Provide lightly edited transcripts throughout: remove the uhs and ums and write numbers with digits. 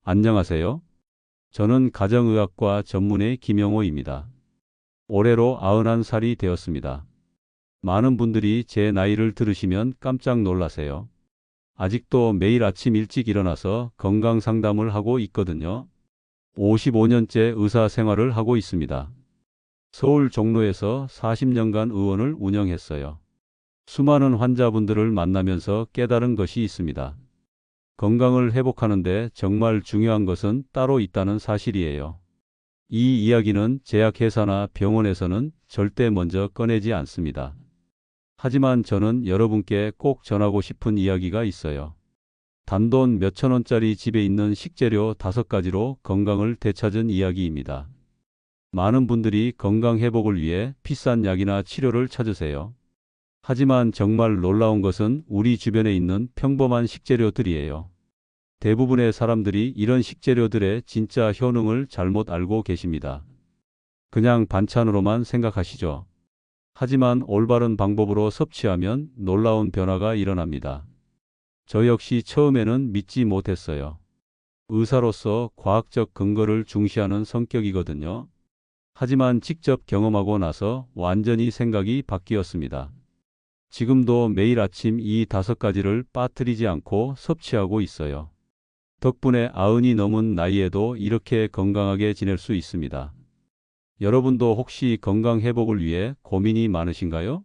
안녕하세요. 저는 가정의학과 전문의 김영호입니다. 올해로 91살이 되었습니다. 많은 분들이 제 나이를 들으시면 깜짝 놀라세요. 아직도 매일 아침 일찍 일어나서 건강 상담을 하고 있거든요. 55년째 의사 생활을 하고 있습니다. 서울 종로에서 40년간 의원을 운영했어요. 수많은 환자분들을 만나면서 깨달은 것이 있습니다. 건강을 회복하는데 정말 중요한 것은 따로 있다는 사실이에요. 이 이야기는 제약회사나 병원에서는 절대 먼저 꺼내지 않습니다. 하지만 저는 여러분께 꼭 전하고 싶은 이야기가 있어요. 단돈 몇천 원짜리 집에 있는 식재료 5가지로 건강을 되찾은 이야기입니다. 많은 분들이 건강 회복을 위해 비싼 약이나 치료를 찾으세요. 하지만 정말 놀라운 것은 우리 주변에 있는 평범한 식재료들이에요. 대부분의 사람들이 이런 식재료들의 진짜 효능을 잘못 알고 계십니다. 그냥 반찬으로만 생각하시죠. 하지만 올바른 방법으로 섭취하면 놀라운 변화가 일어납니다. 저 역시 처음에는 믿지 못했어요. 의사로서 과학적 근거를 중시하는 성격이거든요. 하지만 직접 경험하고 나서 완전히 생각이 바뀌었습니다. 지금도 매일 아침 이 5가지를 빠뜨리지 않고 섭취하고 있어요. 덕분에 90이 넘은 나이에도 이렇게 건강하게 지낼 수 있습니다. 여러분도 혹시 건강 회복을 위해 고민이 많으신가요?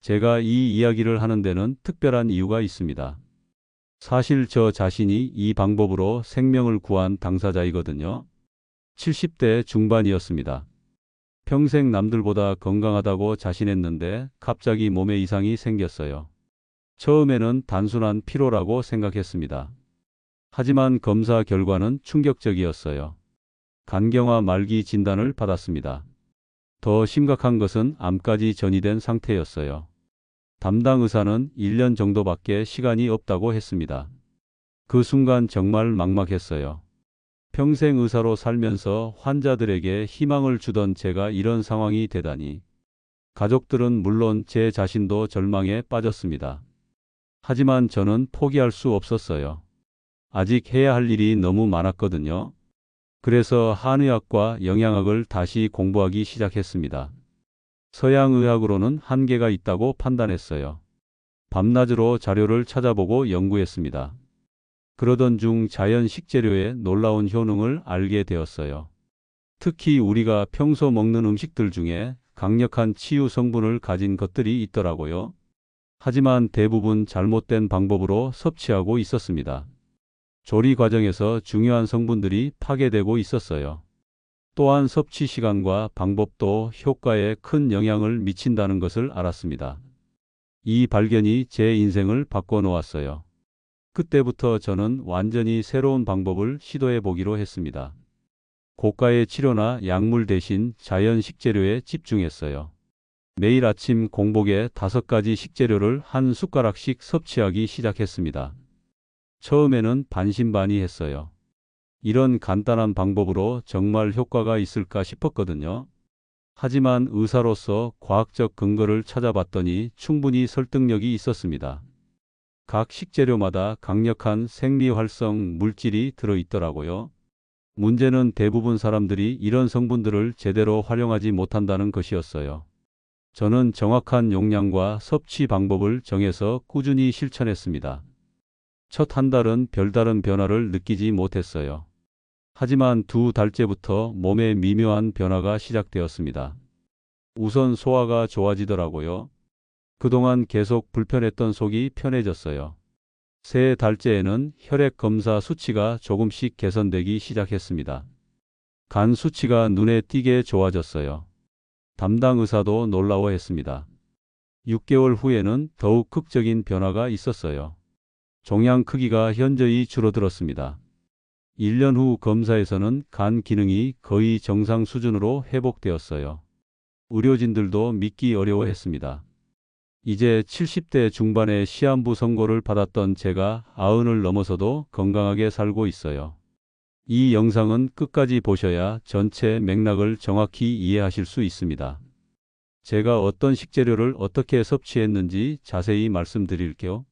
제가 이 이야기를 하는 데는 특별한 이유가 있습니다. 사실 저 자신이 이 방법으로 생명을 구한 당사자이거든요. 70대 중반이었습니다. 평생 남들보다 건강하다고 자신했는데 갑자기 몸에 이상이 생겼어요. 처음에는 단순한 피로라고 생각했습니다. 하지만 검사 결과는 충격적이었어요. 간경화 말기 진단을 받았습니다. 더 심각한 것은 암까지 전이된 상태였어요. 담당 의사는 1년 정도밖에 시간이 없다고 했습니다. 그 순간 정말 막막했어요. 평생 의사로 살면서 환자들에게 희망을 주던 제가 이런 상황이 되다니. 가족들은 물론 제 자신도 절망에 빠졌습니다. 하지만 저는 포기할 수 없었어요. 아직 해야 할 일이 너무 많았거든요. 그래서 한의학과 영양학을 다시 공부하기 시작했습니다. 서양의학으로는 한계가 있다고 판단했어요. 밤낮으로 자료를 찾아보고 연구했습니다. 그러던 중 자연 식재료의 놀라운 효능을 알게 되었어요. 특히 우리가 평소 먹는 음식들 중에 강력한 치유 성분을 가진 것들이 있더라고요. 하지만 대부분 잘못된 방법으로 섭취하고 있었습니다. 조리 과정에서 중요한 성분들이 파괴되고 있었어요. 또한 섭취 시간과 방법도 효과에 큰 영향을 미친다는 것을 알았습니다. 이 발견이 제 인생을 바꿔놓았어요. 그때부터 저는 완전히 새로운 방법을 시도해 보기로 했습니다. 고가의 치료나 약물 대신 자연 식재료에 집중했어요. 매일 아침 공복에 5가지 식재료를 한 숟가락씩 섭취하기 시작했습니다. 처음에는 반신반의했어요. 이런 간단한 방법으로 정말 효과가 있을까 싶었거든요. 하지만 의사로서 과학적 근거를 찾아봤더니 충분히 설득력이 있었습니다. 각 식재료마다 강력한 생리활성 물질이 들어있더라고요. 문제는 대부분 사람들이 이런 성분들을 제대로 활용하지 못한다는 것이었어요. 저는 정확한 용량과 섭취 방법을 정해서 꾸준히 실천했습니다. 첫 한 달은 별다른 변화를 느끼지 못했어요. 하지만 2달째부터 몸에 미묘한 변화가 시작되었습니다. 우선 소화가 좋아지더라고요. 그동안 계속 불편했던 속이 편해졌어요. 3달째에는 혈액 검사 수치가 조금씩 개선되기 시작했습니다. 간 수치가 눈에 띄게 좋아졌어요. 담당 의사도 놀라워했습니다. 6개월 후에는 더욱 극적인 변화가 있었어요. 종양 크기가 현저히 줄어들었습니다. 1년 후 검사에서는 간 기능이 거의 정상 수준으로 회복되었어요. 의료진들도 믿기 어려워했습니다. 이제 70대 중반의 시한부 선고를 받았던 제가 90을 넘어서도 건강하게 살고 있어요. 이 영상은 끝까지 보셔야 전체 맥락을 정확히 이해하실 수 있습니다. 제가 어떤 식재료를 어떻게 섭취했는지 자세히 말씀드릴게요.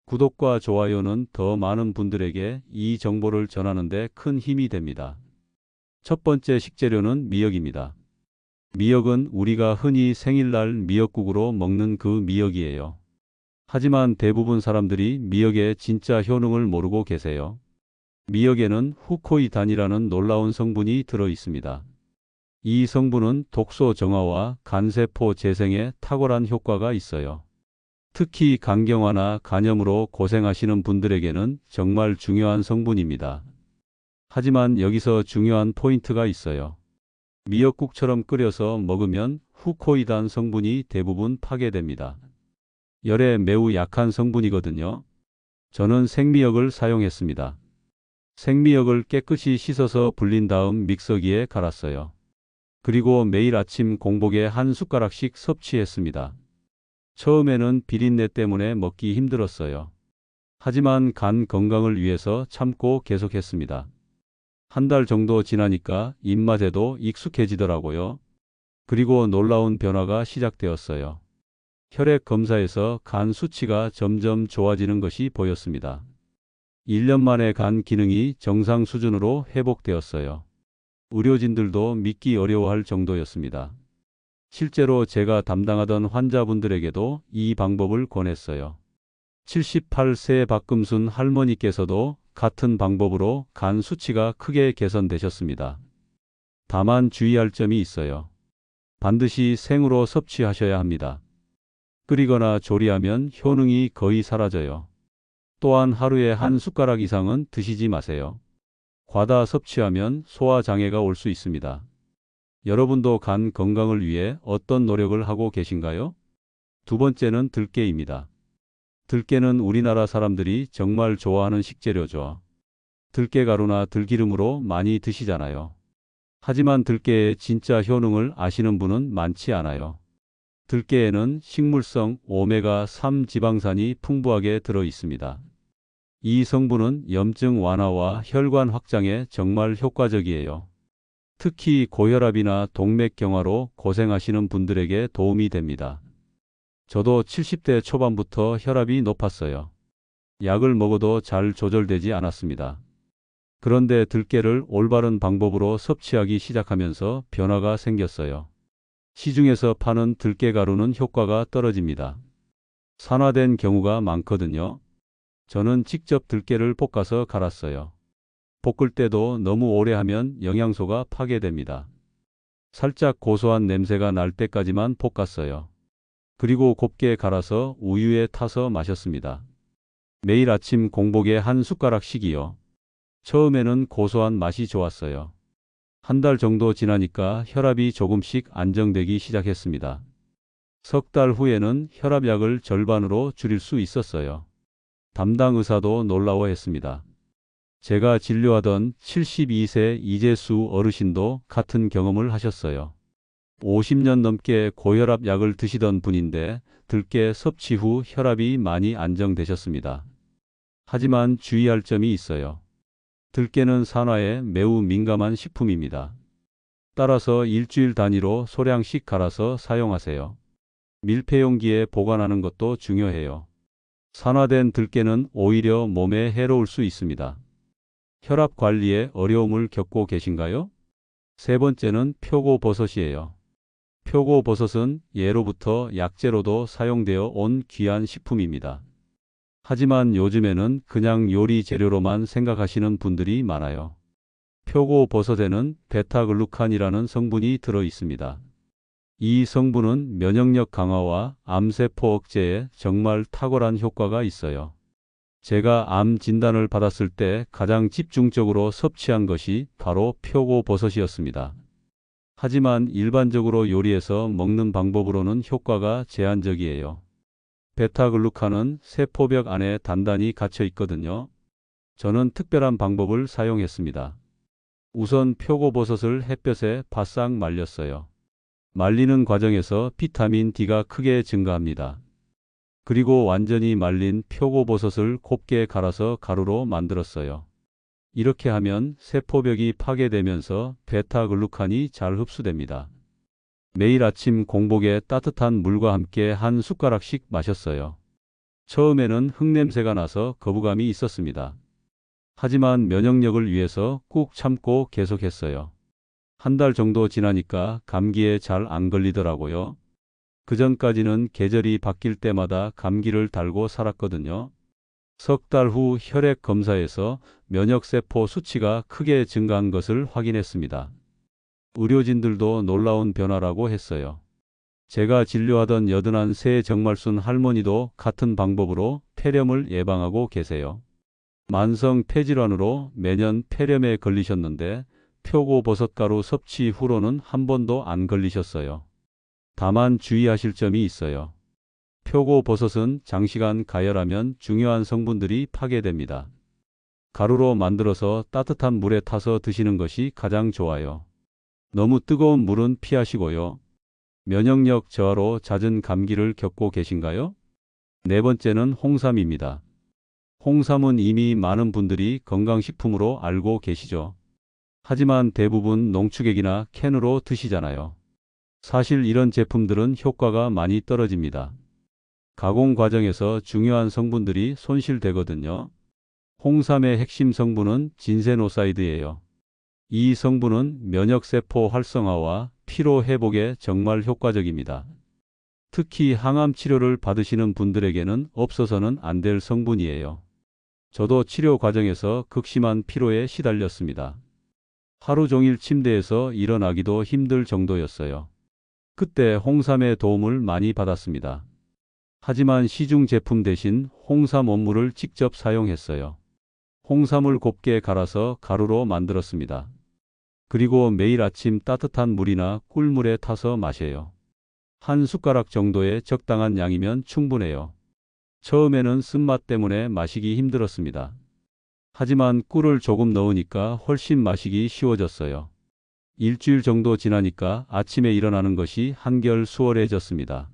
구독과 좋아요는 더 많은 분들에게 이 정보를 전하는 데 큰 힘이 됩니다. 첫 번째 식재료는 미역입니다. 미역은 우리가 흔히 생일날 미역국으로 먹는 그 미역이에요. 하지만 대부분 사람들이 미역의 진짜 효능을 모르고 계세요. 미역에는 후코이단이라는 놀라운 성분이 들어 있습니다. 이 성분은 독소 정화와 간세포 재생에 탁월한 효과가 있어요. 특히 간경화나 간염으로 고생하시는 분들에게는 정말 중요한 성분입니다. 하지만 여기서 중요한 포인트가 있어요. 미역국처럼 끓여서 먹으면 후코이단 성분이 대부분 파괴됩니다. 열에 매우 약한 성분이거든요. 저는 생미역을 사용했습니다. 생미역을 깨끗이 씻어서 불린 다음 믹서기에 갈았어요. 그리고 매일 아침 공복에 한 숟가락씩 섭취했습니다. 처음에는 비린내 때문에 먹기 힘들었어요. 하지만 간 건강을 위해서 참고 계속했습니다. 한 달 정도 지나니까 입맛에도 익숙해지더라고요. 그리고 놀라운 변화가 시작되었어요. 혈액 검사에서 간 수치가 점점 좋아지는 것이 보였습니다. 1년 만에 간 기능이 정상 수준으로 회복되었어요. 의료진들도 믿기 어려워할 정도였습니다. 실제로 제가 담당하던 환자분들에게도 이 방법을 권했어요. 78세 박금순 할머니께서도 같은 방법으로 간 수치가 크게 개선되셨습니다. 다만 주의할 점이 있어요. 반드시 생으로 섭취하셔야 합니다. 끓이거나 조리하면 효능이 거의 사라져요. 또한 하루에 한 숟가락 이상은 드시지 마세요. 과다 섭취하면 소화 장애가 올 수 있습니다. 여러분도 간 건강을 위해 어떤 노력을 하고 계신가요? 두 번째는 들깨입니다. 들깨는 우리나라 사람들이 정말 좋아하는 식재료죠. 들깨가루나 들기름으로 많이 드시잖아요. 하지만 들깨의 진짜 효능을 아시는 분은 많지 않아요. 들깨에는 식물성 오메가3 지방산이 풍부하게 들어 있습니다. 이 성분은 염증 완화와 혈관 확장에 정말 효과적이에요. 특히 고혈압이나 동맥경화로 고생하시는 분들에게 도움이 됩니다. 저도 70대 초반부터 혈압이 높았어요. 약을 먹어도 잘 조절되지 않았습니다. 그런데 들깨를 올바른 방법으로 섭취하기 시작하면서 변화가 생겼어요. 시중에서 파는 들깨가루는 효과가 떨어집니다. 산화된 경우가 많거든요. 저는 직접 들깨를 볶아서 갈았어요. 볶을 때도 너무 오래 하면 영양소가 파괴됩니다. 살짝 고소한 냄새가 날 때까지만 볶았어요. 그리고 곱게 갈아서 우유에 타서 마셨습니다. 매일 아침 공복에 한 숟가락씩이요. 처음에는 고소한 맛이 좋았어요. 한 달 정도 지나니까 혈압이 조금씩 안정되기 시작했습니다. 석 달 후에는 혈압약을 절반으로 줄일 수 있었어요. 담당 의사도 놀라워했습니다. 제가 진료하던 72세 이재수 어르신도 같은 경험을 하셨어요. 50년 넘게 고혈압 약을 드시던 분인데 들깨 섭취 후 혈압이 많이 안정되셨습니다. 하지만 주의할 점이 있어요. 들깨는 산화에 매우 민감한 식품입니다. 따라서 일주일 단위로 소량씩 갈아서 사용하세요. 밀폐용기에 보관하는 것도 중요해요. 산화된 들깨는 오히려 몸에 해로울 수 있습니다. 혈압 관리에 어려움을 겪고 계신가요? 세 번째는 표고버섯이에요. 표고버섯은 예로부터 약재로도 사용되어 온 귀한 식품입니다. 하지만 요즘에는 그냥 요리 재료로만 생각하시는 분들이 많아요. 표고버섯에는 베타글루칸이라는 성분이 들어 있습니다. 이 성분은 면역력 강화와 암세포 억제에 정말 탁월한 효과가 있어요. 제가 암 진단을 받았을 때 가장 집중적으로 섭취한 것이 바로 표고버섯이었습니다. 하지만 일반적으로 요리해서 먹는 방법으로는 효과가 제한적이에요. 베타글루칸은 세포벽 안에 단단히 갇혀 있거든요. 저는 특별한 방법을 사용했습니다. 우선 표고버섯을 햇볕에 바싹 말렸어요. 말리는 과정에서 비타민 D가 크게 증가합니다. 그리고 완전히 말린 표고버섯을 곱게 갈아서 가루로 만들었어요. 이렇게 하면 세포벽이 파괴되면서 베타글루칸이 잘 흡수됩니다. 매일 아침 공복에 따뜻한 물과 함께 한 숟가락씩 마셨어요. 처음에는 흙냄새가 나서 거부감이 있었습니다. 하지만 면역력을 위해서 꾹 참고 계속했어요. 한 달 정도 지나니까 감기에 잘 안 걸리더라고요. 그전까지는 계절이 바뀔 때마다 감기를 달고 살았거든요. 석 달 후 혈액 검사에서 면역세포 수치가 크게 증가한 것을 확인했습니다. 의료진들도 놀라운 변화라고 했어요. 제가 진료하던 여든한 새 정말순 할머니도 같은 방법으로 폐렴을 예방하고 계세요. 만성 폐질환으로 매년 폐렴에 걸리셨는데 표고버섯가루 섭취 후로는 한 번도 안 걸리셨어요. 다만 주의하실 점이 있어요. 표고버섯은 장시간 가열하면 중요한 성분들이 파괴됩니다. 가루로 만들어서 따뜻한 물에 타서 드시는 것이 가장 좋아요. 너무 뜨거운 물은 피하시고요. 면역력 저하로 잦은 감기를 겪고 계신가요? 네 번째는 홍삼입니다. 홍삼은 이미 많은 분들이 건강식품으로 알고 계시죠. 하지만 대부분 농축액이나 캔으로 드시잖아요. 사실 이런 제품들은 효과가 많이 떨어집니다. 가공 과정에서 중요한 성분들이 손실되거든요. 홍삼의 핵심 성분은 진세노사이드예요. 이 성분은 면역세포 활성화와 피로 회복에 정말 효과적입니다. 특히 항암 치료를 받으시는 분들에게는 없어서는 안 될 성분이에요. 저도 치료 과정에서 극심한 피로에 시달렸습니다. 하루 종일 침대에서 일어나기도 힘들 정도였어요. 그때 홍삼의 도움을 많이 받았습니다. 하지만 시중 제품 대신 홍삼 원물을 직접 사용했어요. 홍삼을 곱게 갈아서 가루로 만들었습니다. 그리고 매일 아침 따뜻한 물이나 꿀물에 타서 마셔요. 한 숟가락 정도의 적당한 양이면 충분해요. 처음에는 쓴맛 때문에 마시기 힘들었습니다. 하지만 꿀을 조금 넣으니까 훨씬 마시기 쉬워졌어요. 일주일 정도 지나니까 아침에 일어나는 것이 한결 수월해졌습니다.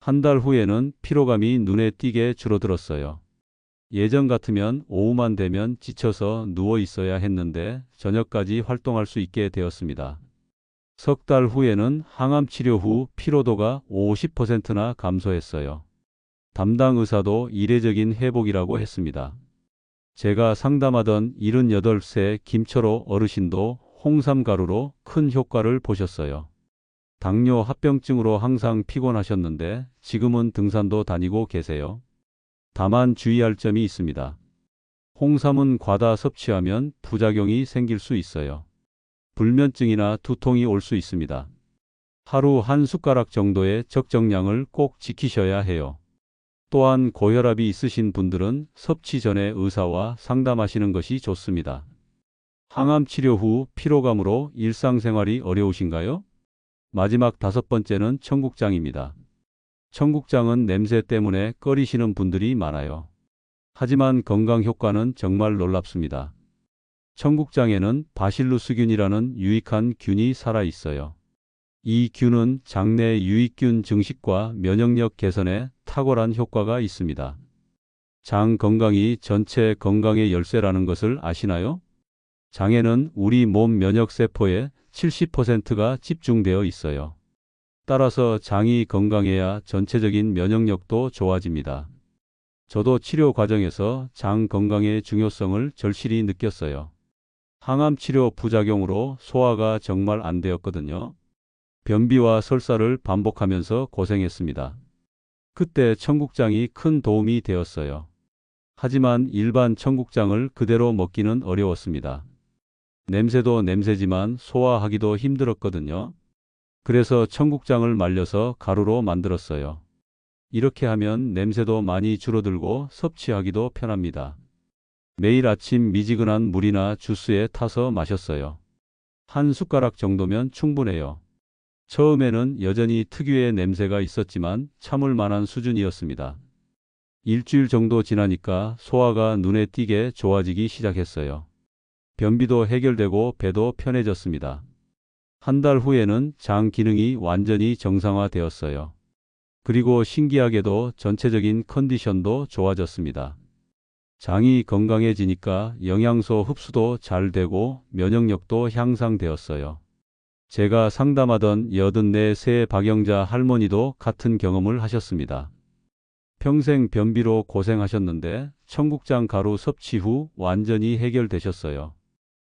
한 달 후에는 피로감이 눈에 띄게 줄어들었어요. 예전 같으면 오후만 되면 지쳐서 누워 있어야 했는데 저녁까지 활동할 수 있게 되었습니다. 석 달 후에는 항암 치료 후 피로도가 50%나 감소했어요. 담당 의사도 이례적인 회복이라고 했습니다. 제가 상담하던 78세 김철호 어르신도 홍삼 가루로 큰 효과를 보셨어요. 당뇨 합병증으로 항상 피곤하셨는데 지금은 등산도 다니고 계세요. 다만 주의할 점이 있습니다. 홍삼은 과다 섭취하면 부작용이 생길 수 있어요. 불면증이나 두통이 올 수 있습니다. 하루 한 숟가락 정도의 적정량을 꼭 지키셔야 해요. 또한 고혈압이 있으신 분들은 섭취 전에 의사와 상담하시는 것이 좋습니다. 항암 치료 후 피로감으로 일상생활이 어려우신가요? 마지막 다섯 번째는 청국장입니다. 청국장은 냄새 때문에 꺼리시는 분들이 많아요. 하지만 건강 효과는 정말 놀랍습니다. 청국장에는 바실루스균이라는 유익한 균이 살아 있어요. 이 균은 장내 유익균 증식과 면역력 개선에 탁월한 효과가 있습니다. 장 건강이 전체 건강의 열쇠라는 것을 아시나요? 장에는 우리 몸 면역세포의 70%가 집중되어 있어요. 따라서 장이 건강해야 전체적인 면역력도 좋아집니다. 저도 치료 과정에서 장 건강의 중요성을 절실히 느꼈어요. 항암 치료 부작용으로 소화가 정말 안 되었거든요. 변비와 설사를 반복하면서 고생했습니다. 그때 청국장이 큰 도움이 되었어요. 하지만 일반 청국장을 그대로 먹기는 어려웠습니다. 냄새도 냄새지만 소화하기도 힘들었거든요. 그래서 청국장을 말려서 가루로 만들었어요. 이렇게 하면 냄새도 많이 줄어들고 섭취하기도 편합니다. 매일 아침 미지근한 물이나 주스에 타서 마셨어요. 한 숟가락 정도면 충분해요. 처음에는 여전히 특유의 냄새가 있었지만 참을 만한 수준이었습니다. 일주일 정도 지나니까 소화가 눈에 띄게 좋아지기 시작했어요. 변비도 해결되고 배도 편해졌습니다. 한 달 후에는 장 기능이 완전히 정상화되었어요. 그리고 신기하게도 전체적인 컨디션도 좋아졌습니다. 장이 건강해지니까 영양소 흡수도 잘 되고 면역력도 향상되었어요. 제가 상담하던 84세 박영자 할머니도 같은 경험을 하셨습니다. 평생 변비로 고생하셨는데 청국장 가루 섭취 후 완전히 해결되셨어요.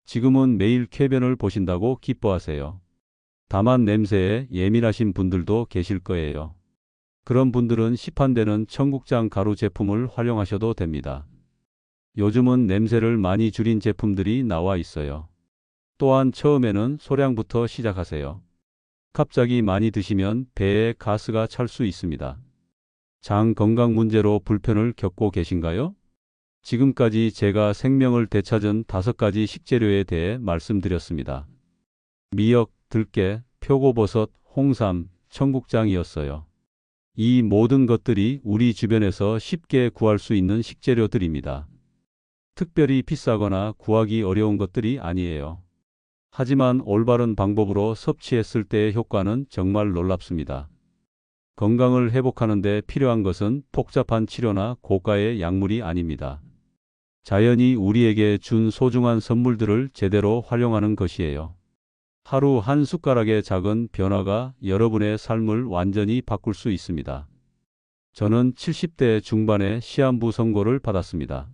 지금은 매일 쾌변을 보신다고 기뻐하세요. 다만 냄새에 예민하신 분들도 계실 거예요. 그런 분들은 시판되는 청국장 가루 제품을 활용하셔도 됩니다. 요즘은 냄새를 많이 줄인 제품들이 나와 있어요. 또한 처음에는 소량부터 시작하세요. 갑자기 많이 드시면 배에 가스가 찰 수 있습니다. 장 건강 문제로 불편을 겪고 계신가요? 지금까지 제가 생명을 되찾은 5가지 식재료에 대해 말씀드렸습니다. 미역, 들깨, 표고버섯, 홍삼, 청국장이었어요. 이 모든 것들이 우리 주변에서 쉽게 구할 수 있는 식재료들입니다. 특별히 비싸거나 구하기 어려운 것들이 아니에요. 하지만 올바른 방법으로 섭취했을 때의 효과는 정말 놀랍습니다. 건강을 회복하는 데 필요한 것은 복잡한 치료나 고가의 약물이 아닙니다. 자연이 우리에게 준 소중한 선물들을 제대로 활용하는 것이에요. 하루 한 숟가락의 작은 변화가 여러분의 삶을 완전히 바꿀 수 있습니다. 저는 70대 중반에 시한부 선고를 받았습니다.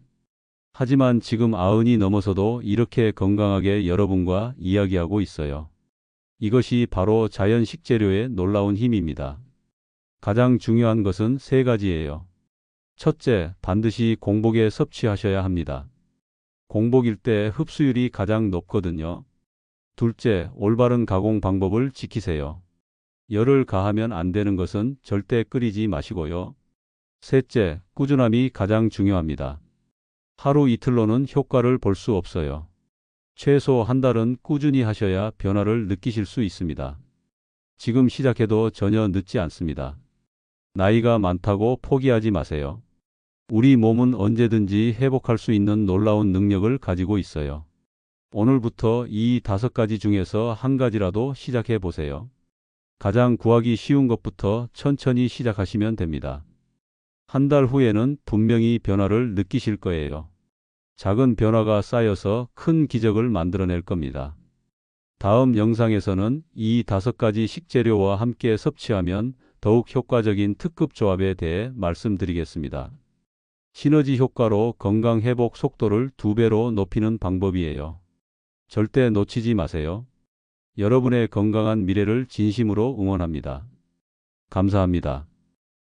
하지만 지금 90이 넘어서도 이렇게 건강하게 여러분과 이야기하고 있어요. 이것이 바로 자연 식재료의 놀라운 힘입니다. 가장 중요한 것은 3가지예요. 첫째, 반드시 공복에 섭취하셔야 합니다. 공복일 때 흡수율이 가장 높거든요. 둘째, 올바른 가공 방법을 지키세요. 열을 가하면 안 되는 것은 절대 끓이지 마시고요. 셋째, 꾸준함이 가장 중요합니다. 하루 이틀로는 효과를 볼 수 없어요. 최소 한 달은 꾸준히 하셔야 변화를 느끼실 수 있습니다. 지금 시작해도 전혀 늦지 않습니다. 나이가 많다고 포기하지 마세요. 우리 몸은 언제든지 회복할 수 있는 놀라운 능력을 가지고 있어요. 오늘부터 이 5가지 중에서 한 가지라도 시작해 보세요. 가장 구하기 쉬운 것부터 천천히 시작하시면 됩니다. 한 달 후에는 분명히 변화를 느끼실 거예요. 작은 변화가 쌓여서 큰 기적을 만들어낼 겁니다. 다음 영상에서는 이 5가지 식재료와 함께 섭취하면 더욱 효과적인 특급 조합에 대해 말씀드리겠습니다. 시너지 효과로 건강 회복 속도를 2배로 높이는 방법이에요. 절대 놓치지 마세요. 여러분의 건강한 미래를 진심으로 응원합니다. 감사합니다.